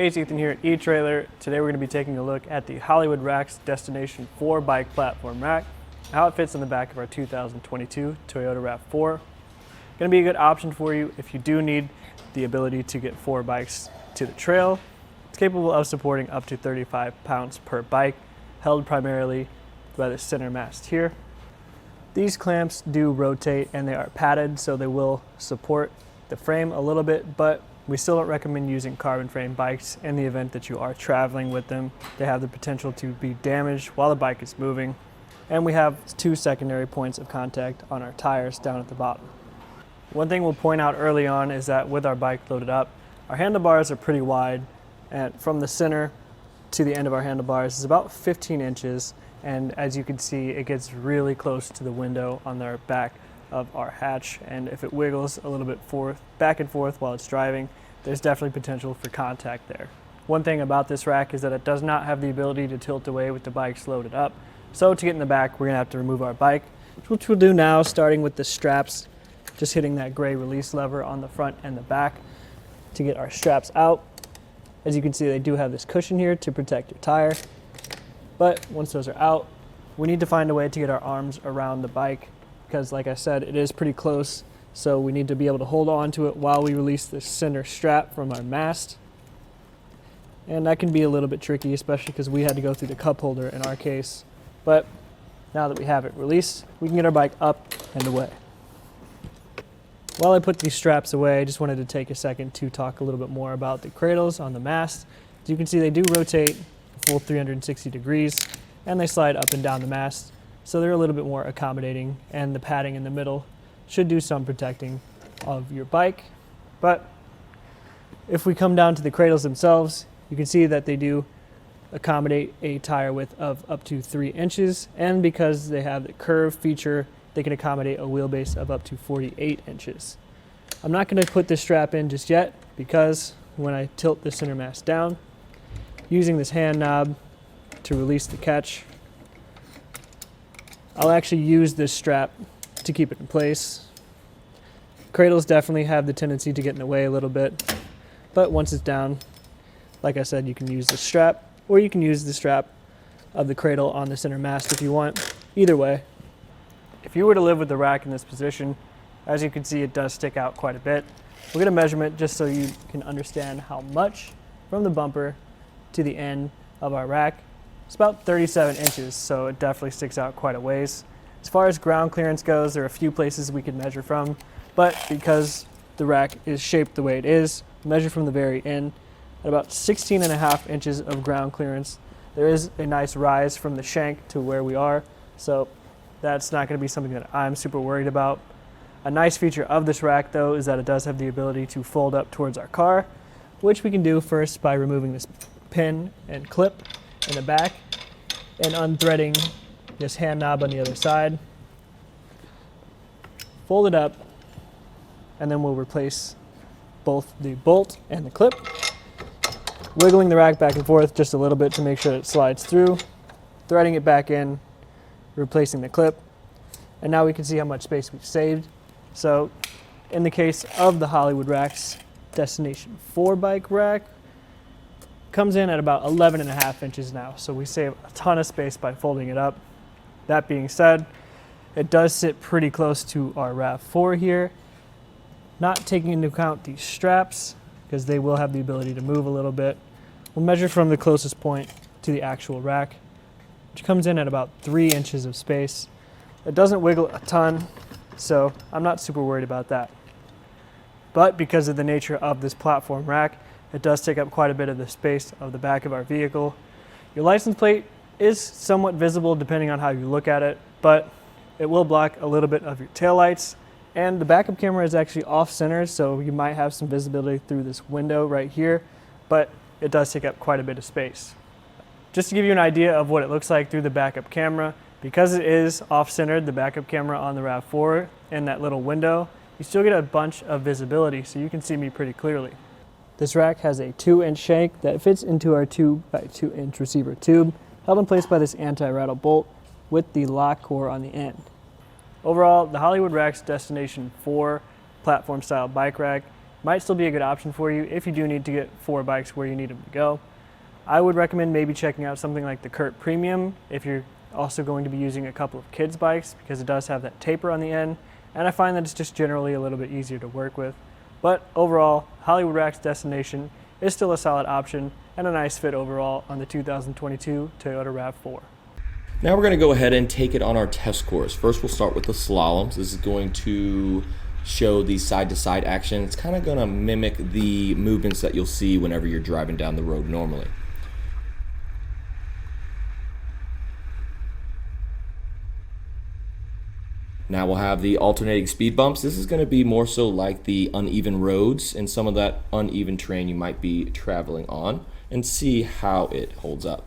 Hey, it's Ethan here at eTrailer. Today we're going to be taking a look at the Hollywood Rack's Destination 4 bike platform rack, how it fits on the back of our 2022 Toyota RAV4. Going to be a good option for you if you do need the ability to get 4 bikes to the trail. It's capable of supporting up to 35 pounds per bike, held primarily by the center mast here. These clamps do rotate and they are padded, so they will support the frame a little bit, but we still don't recommend using carbon frame bikes in the event that you are traveling with them. They have the potential to be damaged while the bike is moving. And we have 2 secondary points of contact on our tires down at the bottom. One thing we'll point out early on is that with our bike loaded up, our handlebars are pretty wide, and from the center to the end of our handlebars is about 15 inches. And as you can see, it gets really close to the window on our back of our hatch, and if it wiggles a little bit back and forth while it's driving, there's definitely potential for contact there. One thing about this rack is that it does not have the ability to tilt away with the bikes loaded up. So to get in the back, we're gonna have to remove our bike, which we'll do now, starting with the straps, just hitting that gray release lever on the front and the back to get our straps out. As you can see, they do have this cushion here to protect your tire. But once those are out, we need to find a way to get our arms around the bike, because like I said, it is pretty close, so we need to be able to hold on to it while we release the center strap from our mast. And that can be a little bit tricky, especially because we had to go through the cup holder in our case. But now that we have it released, we can get our bike up and away. While I put these straps away, I just wanted to take a second to talk a little bit more about the cradles on the mast. As you can see, they do rotate a full 360 degrees, and they slide up and down the mast. So they're a little bit more accommodating, and the padding in the middle should do some protecting of your bike. But if we come down to the cradles themselves, you can see that they do accommodate a tire width of up to 3 inches, and because they have the curve feature, they can accommodate a wheelbase of up to 48 inches. I'm not going to put this strap in just yet, because when I tilt the center mast down, using this hand knob to release the catch, I'll actually use this strap to keep it in place. Cradles definitely have the tendency to get in the way a little bit, but once it's down, like I said, you can use the strap, or you can use the strap of the cradle on the center mast if you want. Either way. If you were to live with the rack in this position, as you can see, it does stick out quite a bit. We're going to measurement just so you can understand how much from the bumper to the end of our rack. It's about 37 inches, so it definitely sticks out quite a ways. As far as ground clearance goes, there are a few places we could measure from, but because the rack is shaped the way it is, measure from the very end at about 16.5 inches of ground clearance. There is a nice rise from the shank to where we are, so that's not going to be something that I'm super worried about. A nice feature of this rack, though, is that it does have the ability to fold up towards our car, which we can do first by removing this pin and clip in the back and unthreading this hand knob on the other side. Fold it up, and then we'll replace both the bolt and the clip, wiggling the rack back and forth just a little bit to make sure it slides through, threading it back in, replacing the clip, and now we can see how much space we've saved. So in the case of the Hollywood Rack's Destination 4 bike rack, comes in at about 11.5 inches now, so we save a ton of space by folding it up. That being said, it does sit pretty close to our RAV4 here, not taking into account these straps because they will have the ability to move a little bit. We'll measure from the closest point to the actual rack, which comes in at about 3 inches of space. It doesn't wiggle a ton, so I'm not super worried about that. But because of the nature of this platform rack, it does take up quite a bit of the space of the back of our vehicle. Your license plate is somewhat visible depending on how you look at it, but it will block a little bit of your taillights. And the backup camera is actually off-center, so you might have some visibility through this window right here, but it does take up quite a bit of space. Just to give you an idea of what it looks like through the backup camera, because it is off-centered, the backup camera on the RAV4 in that little window, you still get a bunch of visibility, so you can see me pretty clearly. This rack has a 2-inch shank that fits into our 2x2-inch receiver tube, held in place by this anti-rattle bolt with the lock core on the end. Overall, the Hollywood Rack's Destination 4 platform style bike rack might still be a good option for you if you do need to get 4 bikes where you need them to go. I would recommend maybe checking out something like the Kurt Premium if you're also going to be using a couple of kids' bikes, because it does have that taper on the end, and I find that it's just generally a little bit easier to work with. But overall, Hollywood Rack's Destination is still a solid option and a nice fit overall on the 2022 Toyota RAV4. Now we're going to go ahead and take it on our test course. First we'll start with the slaloms. This is going to show the side-to-side action. It's kind of going to mimic the movements that you'll see whenever you're driving down the road normally. Now we'll have the alternating speed bumps. This is going to be more so like the uneven roads and some of that uneven terrain you might be traveling on, and see how it holds up.